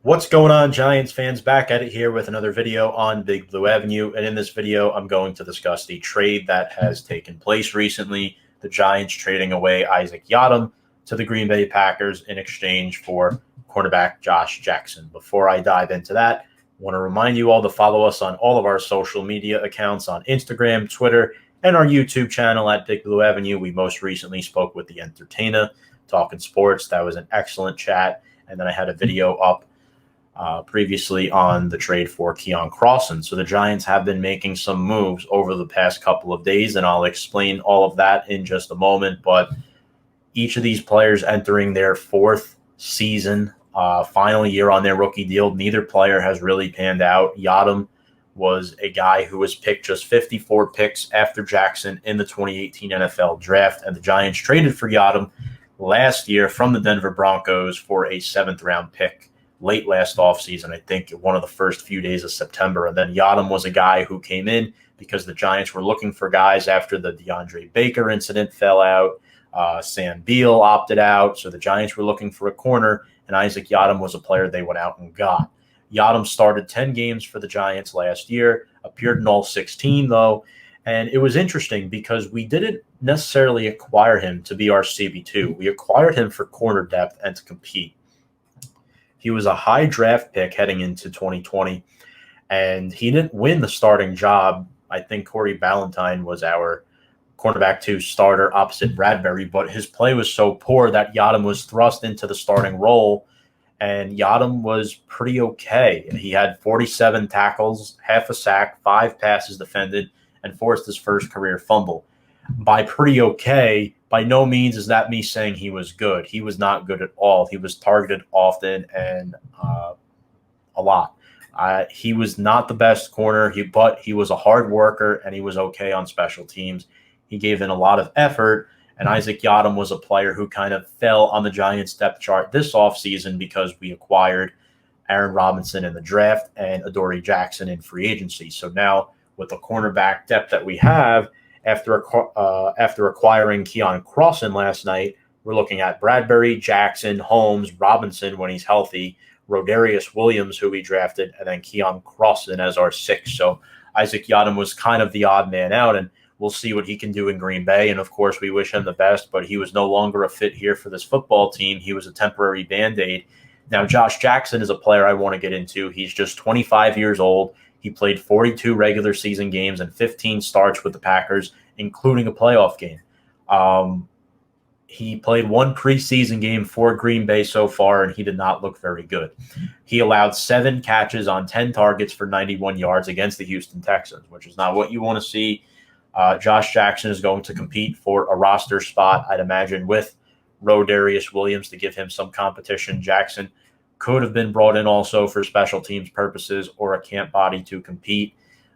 What's going on, Giants fans? Back at it here with another video on Big Blue Avenue. And in this video, I'm going to discuss the trade that has taken place recently. The Giants trading away Isaac Yiadom to the Green Bay Packers in exchange for cornerback Josh Jackson. Before I dive into that, I want to remind you all to follow us on all of our social media accounts on Instagram, Twitter, and our YouTube channel at Big Blue Avenue. We most recently spoke with the entertainer, talking sports. That was an excellent chat. And then I had a video up previously on the trade for Keon Crossan. So the Giants have been making some moves over the past couple of days, and I'll explain all of that in just a moment. But each of these players entering their fourth season, final year on their rookie deal, neither player has really panned out. Yiadom was a guy who was picked just 54 picks after Jackson in the 2018 NFL draft, and the Giants traded for Yiadom last year from the Denver Broncos for a seventh-round pick late last offseason, I think one of the first few days of September. And then Yiadom was a guy who came in because the Giants were looking for guys after the DeAndre Baker incident fell out. Sam Beal opted out. So the Giants were looking for a corner, and Isaac Yiadom was a player they went out and got. Yiadom started 10 games for the Giants last year, appeared in all 16, though. And it was interesting because we didn't necessarily acquire him to be our CB2. We acquired him for corner depth and to compete. He was a high draft pick heading into 2020, and he didn't win the starting job. I think Corey Ballantyne was our cornerback 2 starter opposite Bradbury, but his play was so poor that Yiadom was thrust into the starting role, and Yiadom was pretty okay. He had 47 tackles, half a sack, 5 passes defended, and forced his first career fumble. By pretty okay, by no means is that me saying he was good. He was not good at all. He was targeted often and a lot. He was not the best corner, but he was a hard worker, and he was okay on special teams. He gave in a lot of effort, and Isaac Yiadom was a player who kind of fell on the Giants' depth chart this offseason because we acquired Aaron Robinson in the draft and Adoree Jackson in free agency. So now with the cornerback depth that we have, after acquiring Keon Crossan last night, we're looking at Bradbury, Jackson, Holmes, Robinson when he's healthy, Rodarius Williams, who we drafted, and then Keon Crossan as our 6th. So Isaac Yiadom was kind of the odd man out, and we'll see what he can do in Green Bay. And, of course, we wish him the best, but he was no longer a fit here for this football team. He was a temporary Band-Aid. Now, Josh Jackson is a player I want to get into. He's just 25 years old. He played 42 regular season games and 15 starts with the Packers, including a playoff game. He played 1 preseason game for Green Bay so far, and he did not look very good. He allowed 7 catches on 10 targets for 91 yards against the Houston Texans, which is not what you want to see. Josh Jackson is going to compete for a roster spot, I'd imagine, with Rodarius Williams to give him some competition. Jackson could have been brought in also for special teams purposes or a camp body to compete.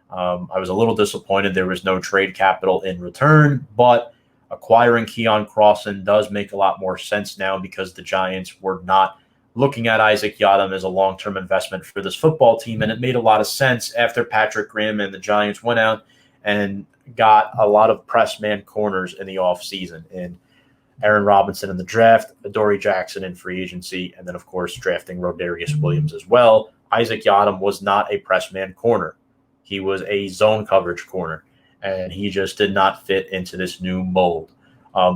I was a little disappointed there was no trade capital in return, but acquiring Keon Crossan does make a lot more sense now because the Giants were not looking at Isaac Yiadom as a long-term investment for this football team, and it made a lot of sense after Patrick Graham and the Giants went out and got a lot of press man corners in the offseason. And Aaron Robinson in the draft, Adoree Jackson in free agency, and then, of course, drafting Rodarius Williams as well. Isaac Yiadom was not a press man corner. He was a zone coverage corner, and he just did not fit into this new mold.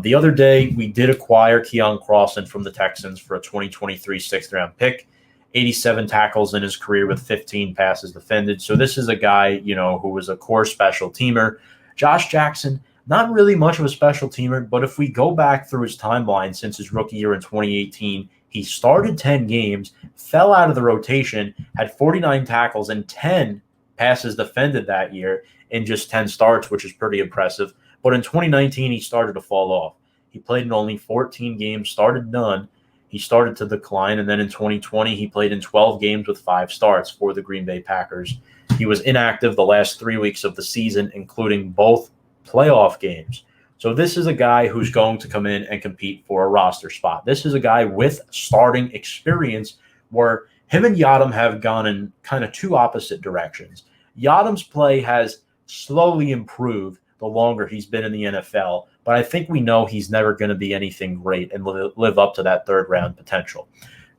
The other day, we did acquire Keon Crossan from the Texans for a 2023 6th-round pick, 87 tackles in his career with 15 passes defended. So this is a guy, who was a core special teamer. Josh Jackson, not really much of a special teamer, but if we go back through his timeline since his rookie year in 2018, he started 10 games, fell out of the rotation, had 49 tackles and 10 passes defended that year in just 10 starts, which is pretty impressive. But in 2019, he started to fall off. He played in only 14 games, started none. He started to decline, and then in 2020, he played in 12 games with 5 starts for the Green Bay Packers. He was inactive the last 3 weeks of the season, including both playoff games. So this is a guy who's going to come in and compete for a roster spot. This is a guy with starting experience where him and Yiadom have gone in kind of 2 opposite directions. Yiadom's play has slowly improved the longer he's been in the NFL, but I think we know he's never going to be anything great and live up to that third-round potential.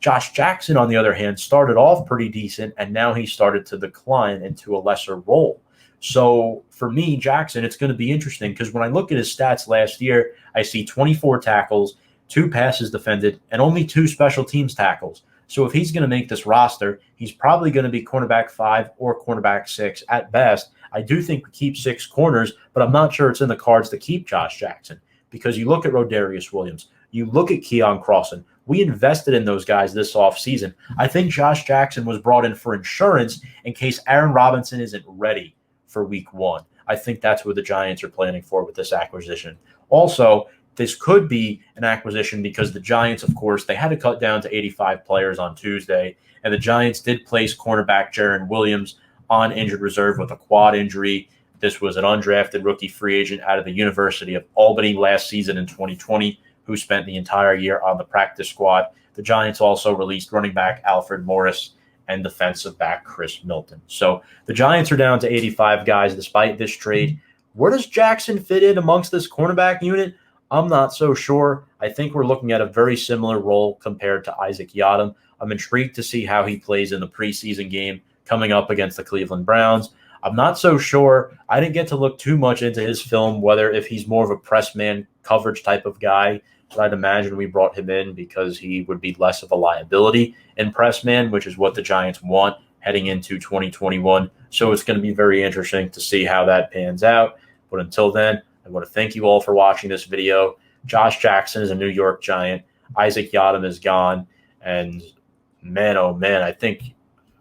Josh Jackson, on the other hand, started off pretty decent, and now he started to decline into a lesser role. So for me, Jackson, it's going to be interesting because when I look at his stats last year, I see 24 tackles, 2 passes defended, and only 2 special teams tackles. So if he's going to make this roster, he's probably going to be cornerback 5 or cornerback 6 at best. I do think we keep 6 corners, but I'm not sure it's in the cards to keep Josh Jackson because you look at Rodarius Williams, you look at Keon Crossan. We invested in those guys this offseason. I think Josh Jackson was brought in for insurance in case Aaron Robinson isn't ready for week 1. I think that's what the Giants are planning for with this acquisition. Also, this could be an acquisition because the Giants, of course, they had to cut down to 85 players on Tuesday, and the Giants did place cornerback Jaron Williams on injured reserve with a quad injury. This was an undrafted rookie free agent out of the University of Albany last season in 2020 who spent the entire year on the practice squad. The Giants also released running back Alfred Morris and defensive back Chris Milton. So the Giants are down to 85 guys despite this trade. Where does Jackson fit in amongst this cornerback unit? I'm not so sure. I think we're looking at a very similar role compared to Isaac Yiadom. I'm intrigued to see how he plays in the preseason game coming up against the Cleveland Browns. I'm not so sure. I didn't get to look too much into his film, whether if he's more of a press man coverage type of guy. But I'd imagine we brought him in because he would be less of a liability in press man, which is what the Giants want heading into 2021. So it's going to be very interesting to see how that pans out. But until then, I want to thank you all for watching this video. Josh Jackson is a New York Giant. Isaac Yiadom is gone. And man, oh man, I think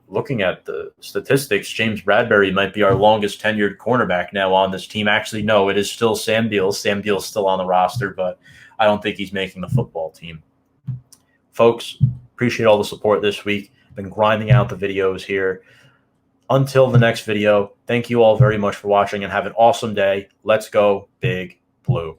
looking at the statistics, James Bradbury might be our longest tenured cornerback now on this team. Actually, no, it is still Sam Beals. Sam Beals still on the roster, but I don't think he's making the football team. Folks, appreciate all the support this week. Been grinding out the videos here. Until the next video, thank you all very much for watching and have an awesome day. Let's go Big Blue.